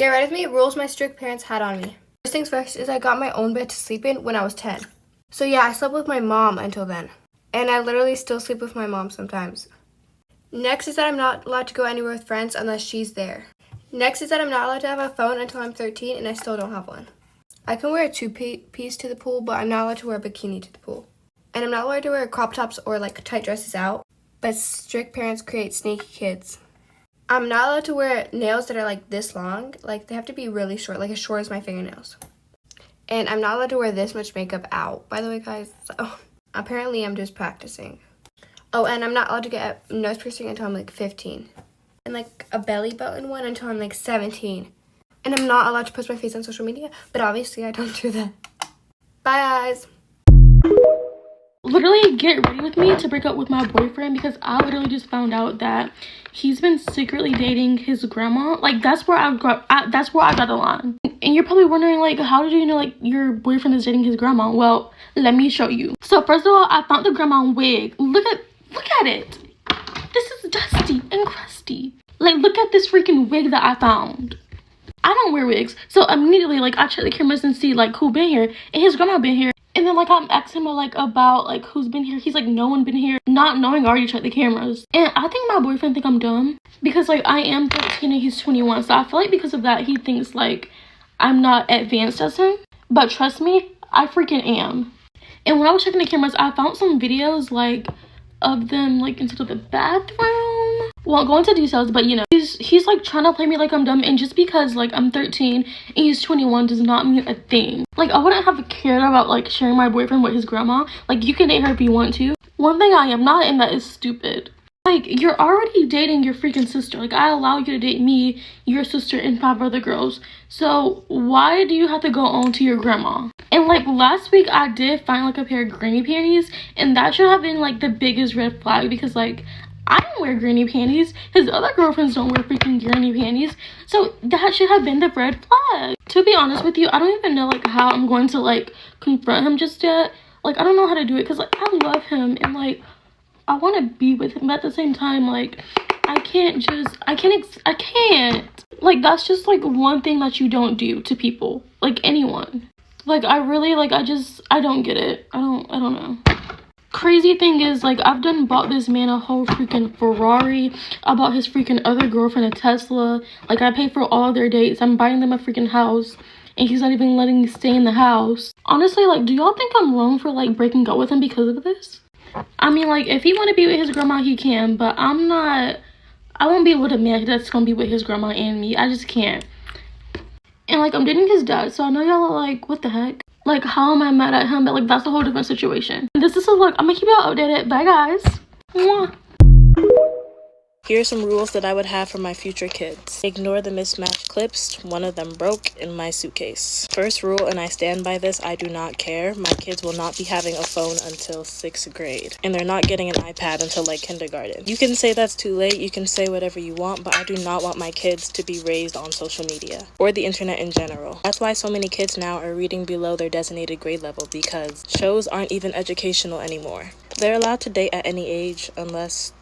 Get ready with me, rules my strict parents had on me. First things first is I got my own bed to sleep in when I was 10. So yeah, I slept with my mom until then. And I literally still sleep with my mom sometimes. Next is that I'm not allowed to go anywhere with friends unless she's there. Next is that I'm not allowed to have a phone until I'm 13 and I still don't have one. I can wear a two-piece to the pool, but I'm not allowed to wear a bikini to the pool. And I'm not allowed to wear crop tops or like tight dresses out, but strict parents create sneaky kids. I'm not allowed to wear nails that are like this long. Like they have to be really short, like as short as my fingernails. And I'm not allowed to wear this much makeup out, by the way, guys. So apparently I'm just practicing. Oh, and I'm not allowed to get a nose piercing until I'm like 15. And like a belly button one until I'm like 17. And I'm not allowed to post my face on social media, but obviously I don't do that. Bye, guys. Literally get ready with me to break up with my boyfriend because I literally just found out that he's been secretly dating his grandma. Like that's where I got the line. And you're probably wondering, like, how did you know like your boyfriend is dating his grandma? Well, let me show you. So first of all, I found the grandma wig. Look at it. This is dusty and crusty. Like, look at this freaking wig that I found. I don't wear wigs, so immediately like I check the cameras and see like who been here, and his grandma been here. And then like I'm asking him like about like who's been here. He's like, no one been here, not knowing I already checked the cameras. And I think my boyfriend think I'm dumb because like I am 13 and he's 21, so I feel like because of that he thinks like I'm not advanced as him. But trust me, I freaking am. And when I was checking the cameras, I found some videos like of them like inside of the bathroom. Won't go into details, but you know, he's like trying to play me like I'm dumb, and just because like I'm 13 and he's 21 does not mean a thing. Like I wouldn't have cared about like sharing my boyfriend with his grandma. Like you can date her if you want to. One thing I am not, and that is stupid. Like you're already dating your freaking sister. Like I allow you to date me, your sister, and 5 other girls. So why do you have to go on to your grandma? And like last week I did find like a pair of granny panties, and that should have been like the biggest red flag because like I don't wear granny panties. His other girlfriends don't wear freaking granny panties. So that should have been the red flag. To be honest with you, I don't even know like how I'm going to like confront him just yet. Like I don't know how to do it because like I love him and like I want to be with him, but at the same time like I can't. Like that's just like one thing that you don't do to people, like anyone. Like I really like I don't get it. I don't know. Crazy thing is like I've done bought this man a whole freaking Ferrari. I bought his freaking other girlfriend a Tesla. Like I pay for all their dates. I'm buying them a freaking house, and he's not even letting me stay in the house. Honestly, like do y'all think I'm wrong for like breaking up with him because of this? I mean, like if he want to be with his grandma he can, but I won't be with a man that's gonna be with his grandma and me. I just can't. And like I'm dating his dad, so I know y'all are like, what the heck? Like how am I mad at him? But like that's a whole different situation. This is like I'm gonna keep y'all updated. Bye guys. Mwah. Here are some rules that I would have for my future kids. Ignore the mismatched clips. One of them broke in my suitcase. First rule, and I stand by this, I do not care. My kids will not be having a phone until 6th grade. And they're not getting an iPad until like kindergarten. You can say that's too late. You can say whatever you want, but I do not want my kids to be raised on social media or the internet in general. That's why so many kids now are reading below their designated grade level, because shows aren't even educational anymore. They're allowed to date at any age unless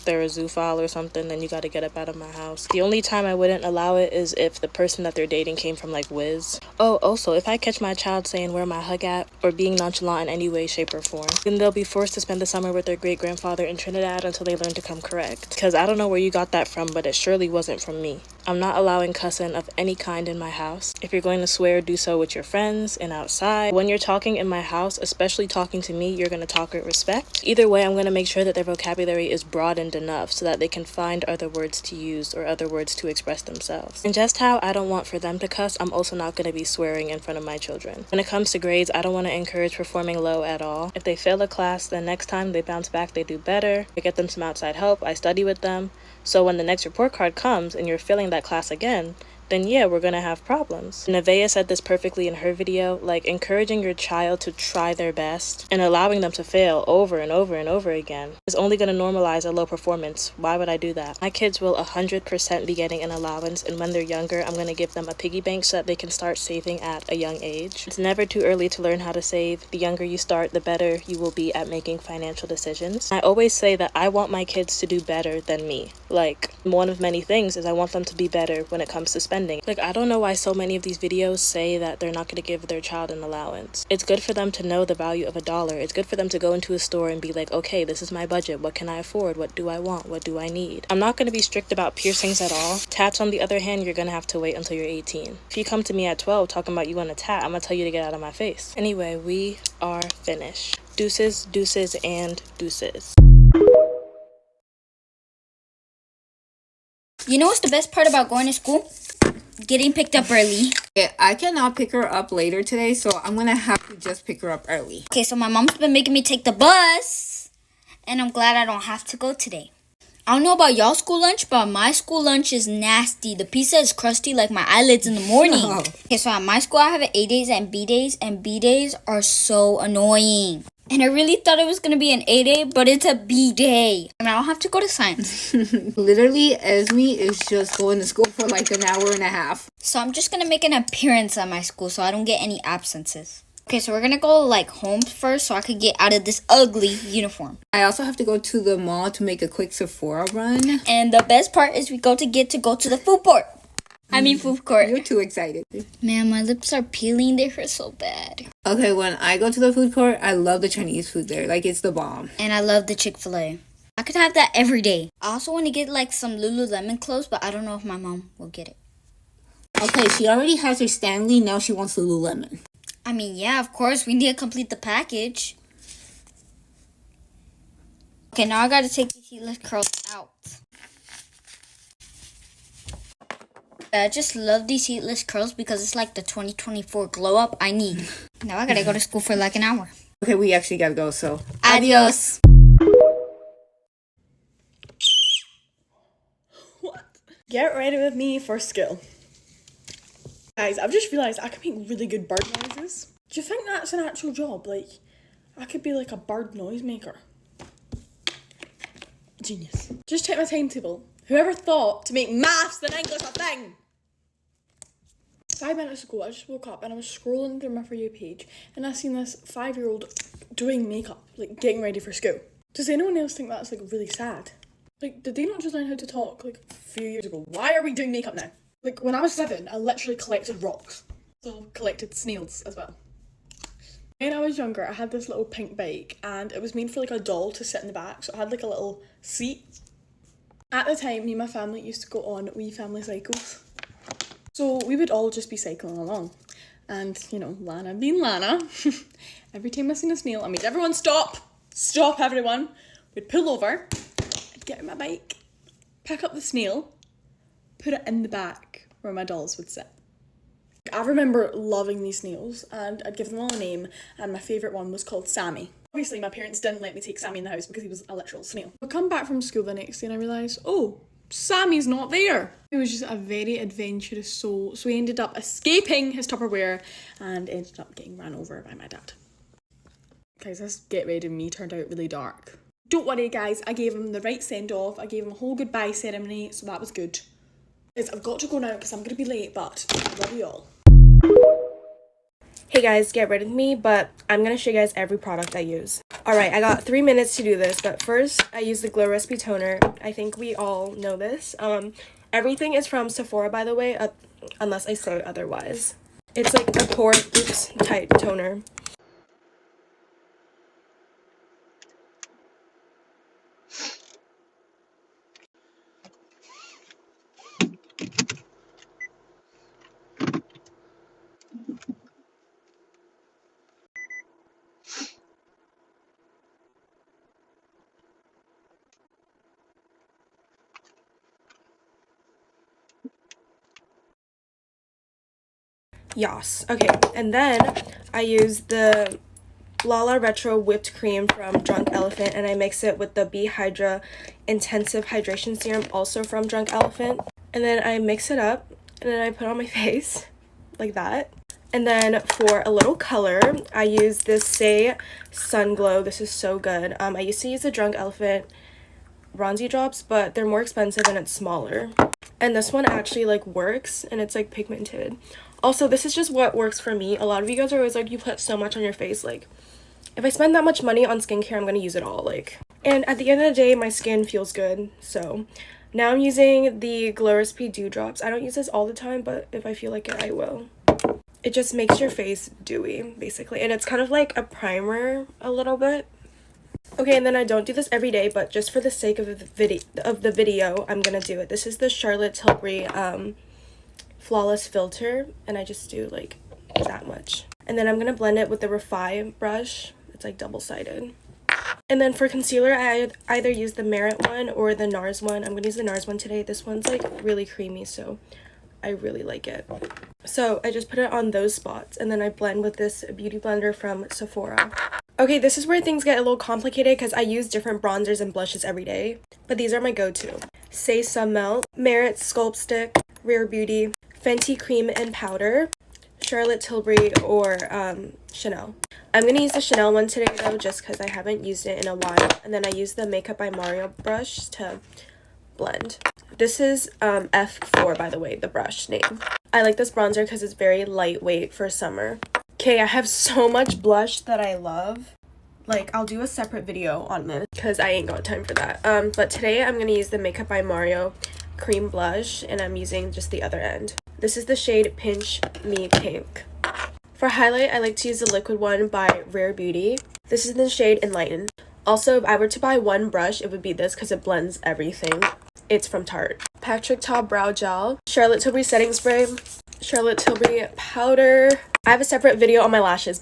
they're a zoophile or something, then you got to get up out of my house. The only time I wouldn't allow it is if the person that they're dating came from like Wiz. Oh, also, if I catch my child saying where my hug at or being nonchalant in any way, shape, or form, then they'll be forced to spend the summer with their great-grandfather in Trinidad until they learn to come correct. Because I don't know where you got that from, but it surely wasn't from me. I'm not allowing cussing of any kind in my house. If you're going to swear, do so with your friends and outside. When you're talking in my house, especially talking to me, you're going to talk with respect. Either way, I'm going to make sure that their vocabulary is broadened enough so that they can find other words to use or other words to express themselves. And just how I don't want for them to cuss, I'm also not going to be swearing in front of my children. When it comes to grades, I don't want to encourage performing low at all. If they fail a class, then next time they bounce back, they do better. I get them some outside help. I study with them. So when the next report card comes and you're failing that class again, then yeah, we're gonna have problems. Nevaeh said this perfectly in her video, like encouraging your child to try their best and allowing them to fail over and over and over again is only gonna normalize a low performance. Why would I do that? My kids will 100% be getting an allowance, and when they're younger, I'm gonna give them a piggy bank so that they can start saving at a young age. It's never too early to learn how to save. The younger you start, the better you will be at making financial decisions. I always say that I want my kids to do better than me. Like, one of many things is I want them to be better when it comes to spending. spending. Like, I don't know why so many of these videos say that they're not going to give their child an allowance. It's good for them to know the value of $1. It's good for them to go into a store and be like, okay, this is my budget. What can I afford? What do I want? What do I need? I'm not going to be strict about piercings at all. Tats, on the other hand, you're going to have to wait until you're 18. If you come to me at 12 talking about you want a tat, I'm going to tell you to get out of my face. Anyway, we are finished. Deuces, deuces, and deuces. You know what's the best part about going to school? Getting picked up early. Yeah, I cannot pick her up later today, so I'm gonna have to just pick her up early. Okay, so my mom's been making me take the bus, and I'm glad I don't have to go today. I don't know about y'all school lunch, but my school lunch is nasty. The pizza is crusty like my eyelids in the morning. Oh. Okay, so at my school I have A days and B days are so annoying. And I really thought it was going to be an A day, but it's a B day. And I don't have to go to science. Literally, Esme is just going to school for like an hour and a half. So I'm just going to make an appearance at my school so I don't get any absences. Okay, so we're going to go like home first so I could get out of this ugly uniform. I also have to go to the mall to make a quick Sephora run. And the best part is we get to go to the food court. Food court. You're too excited. Man, my lips are peeling. They hurt so bad. Okay, when I go to the food court, I love the Chinese food there. Like, it's the bomb. And I love the Chick-fil-A. I could have that every day. I also want to get like some Lululemon clothes, but I don't know if my mom will get it. Okay, she already has her Stanley. Now she wants Lululemon. Yeah, of course. We need to complete the package. Okay, now I got to take these heatless curls out. I just love these heatless curls because it's like the 2024 glow up I need. Now I gotta go to school for like an hour. Okay, we actually gotta go, so Adios. What? Get ready with me for school. Guys, I've just realised I can make really good bird noises. Do you think that's an actual job? Like, I could be like a bird noise maker. Genius. Just check my timetable. Whoever thought to make maths and English a thing? 5 minutes ago, I just woke up and I was scrolling through my For You page and I seen this 5-year-old doing makeup, like getting ready for school. Does anyone else think that's like really sad? Like, did they not just learn how to talk like a few years ago? Why are we doing makeup now? Like, when I was 7, I literally collected rocks. So, collected snails as well. When I was younger, I had this little pink bike and it was made for like a doll to sit in the back. So, I had like a little seat. At the time, me and my family used to go on wee family cycles. So we would all just be cycling along. And, you know, Lana being Lana, every time I seen a snail, I made everyone stop. Stop, everyone. We'd pull over, I'd get on my bike, pick up the snail, put it in the back where my dolls would sit. I remember loving these snails and I'd give them all a name and my favourite one was called Sammy. Obviously, my parents didn't let me take Sammy in the house because he was a literal snail. I come back from school the next day and I realised, oh, Sammy's not there. He was just a very adventurous soul, so he ended up escaping his Tupperware and ended up getting ran over by my dad. Guys, this Get Ready With Me turned out really dark. Don't worry, guys, I gave him the right send-off. I gave him a whole goodbye ceremony, so that was good. Guys, I've got to go now because I'm going to be late, but I love you all. Hey guys, get ready with me, but I'm going to show you guys every product I use. Alright, I got 3 minutes to do this, but first I use the Glow Recipe Toner. I think we all know this. Everything is from Sephora, by the way, unless I say otherwise. It's like a pore type toner. Yas. Okay, and then I use the Lala Retro Whipped Cream from Drunk Elephant, and I mix it with the Bee Hydra Intensive Hydration Serum, also from Drunk Elephant. And then I mix it up, and then I put it on my face, like that. And then for a little color, I use this Say Sun Glow. This is so good. I used to use the Drunk Elephant Bronzy Drops, but they're more expensive and it's smaller. And this one actually like works, and it's like pigmented. Also, this is just what works for me. A lot of you guys are always like, you put so much on your face. Like, if I spend that much money on skincare, I'm gonna use it all. Like, and at the end of the day, my skin feels good. So Now I'm using the Glow Recipe Dewdrops. I don't use this all the time, but if I feel like it, I will. It just makes your face dewy, basically. And it's kind of like a primer a little bit. Okay, and then I don't do this every day, but just for the sake of the video, I'm gonna do it. This is the Charlotte Tilbury Flawless Filter, and I just do like that much. And then I'm gonna blend it with the Refi brush. It's like double-sided. And then for concealer, I either use the Merit one or the NARS one. I'm gonna use the NARS one today. This one's like really creamy, so I really like it. So I just put it on those spots, and then I blend with this beauty blender from Sephora. Okay, this is where things get a little complicated because I use different bronzers and blushes every day, but these are my go-to. Say Sun Melt, Merit Sculpt Stick, Rare Beauty, Fenty Cream and Powder, Charlotte Tilbury, or Chanel. I'm going to use the Chanel one today though, just because I haven't used it in a while. And then I use the Makeup by Mario brush to blend. This is F4, by the way, the brush name. I like this bronzer because it's very lightweight for summer. Okay, I have so much blush that I love. Like, I'll do a separate video on this because I ain't got time for that. But today I'm going to use the Makeup by Mario cream blush, and I'm using just the other end. This is the shade Pinch Me Pink. For highlight, I like to use the liquid one by Rare Beauty. This is the shade Enlighten. Also, if I were to buy one brush, it would be this because it blends everything. It's from Tarte. Patrick Ta Brow Gel, Charlotte Tilbury Setting Spray, Charlotte Tilbury Powder. I have a separate video on my lashes.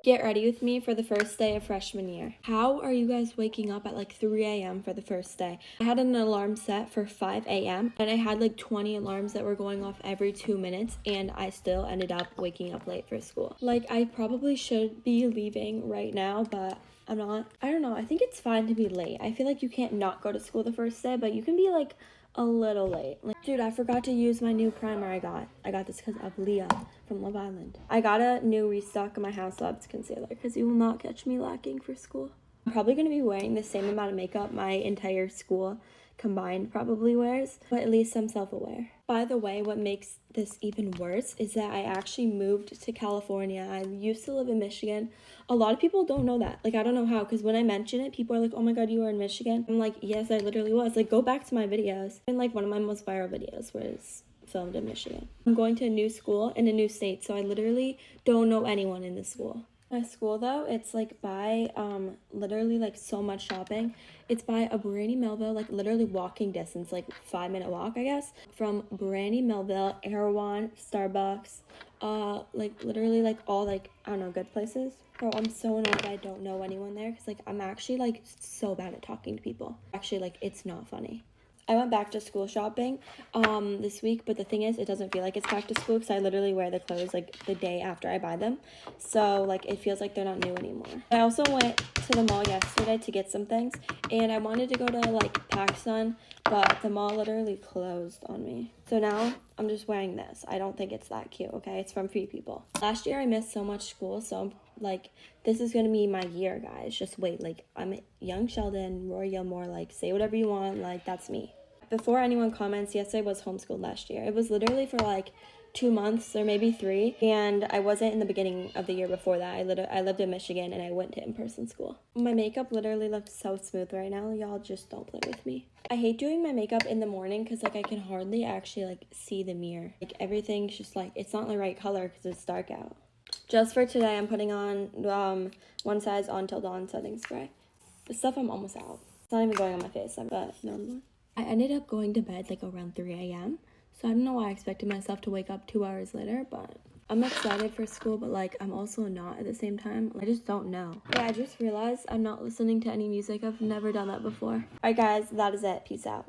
Get ready with me for the first day of freshman year. How are you guys waking up at like 3 a.m. for the first day? I had an alarm set for 5 a.m. and I had like 20 alarms that were going off every 2 minutes, and I still ended up waking up late for school. Like, I probably should be leaving right now, but I'm not. I don't know. I think it's fine to be late. I feel like you can't not go to school the first day, but you can be like a little late. Like, dude, I forgot to use my new primer I got. I got this because of Leah from Love Island. I got a new restock of my House Labs concealer because you will not catch me lacking for school. I'm probably going to be wearing the same amount of makeup my entire school combined probably wears, but at least I'm self-aware. By the way, what makes this even worse is that I actually moved to California. I used to live in Michigan. A lot of people don't know that. Like, I don't know how, because when I mention it, people are like, oh my god, you were in Michigan. I'm like, yes, I literally was. Like, go back to my videos. And like, one of my most viral videos was filmed in Michigan. I'm going to a new school in a new state, so I literally don't know anyone in this school. My school though, it's like by literally like so much shopping. It's by a Brandy Melville, like literally walking distance, like 5-minute walk, I guess, from Brandy Melville, Erewhon, Starbucks, like literally like all like, I don't know, good places. Bro, I'm so annoyed that I don't know anyone there because like I'm actually like so bad at talking to people. Actually, like, it's not funny. I went back to school shopping this week, but the thing is, it doesn't feel like it's back to school because I literally wear the clothes like the day after I buy them. So like it feels like they're not new anymore. I also went to the mall yesterday to get some things, and I wanted to go to like PacSun, but the mall literally closed on me. So now I'm just wearing this. I don't think it's that cute, okay? It's from Free People. Last year I missed so much school, so like this is gonna be my year, guys. Just wait. Like, I'm young Sheldon, Rory Gilmore, like say whatever you want, like that's me. Before anyone comments, yes, I was homeschooled last year. It was literally for like 2 months or maybe 3, and I wasn't in the beginning of the year before that. I lived in Michigan and I went to in-person school. My makeup literally looks so smooth right now. Y'all just don't play with me. I hate doing my makeup in the morning because like I can hardly actually like see the mirror. Like everything's just like, it's not the right color because it's dark out. Just for today, I'm putting on One Size On Till Dawn setting spray. The stuff I'm almost out. It's not even going on my face, but no. I ended up going to bed like around 3 a.m. So I don't know why I expected myself to wake up 2 hours later, but I'm excited for school, but like I'm also not at the same time. I just don't know. Yeah, I just realized I'm not listening to any music. I've never done that before. Alright guys, that is it. Peace out.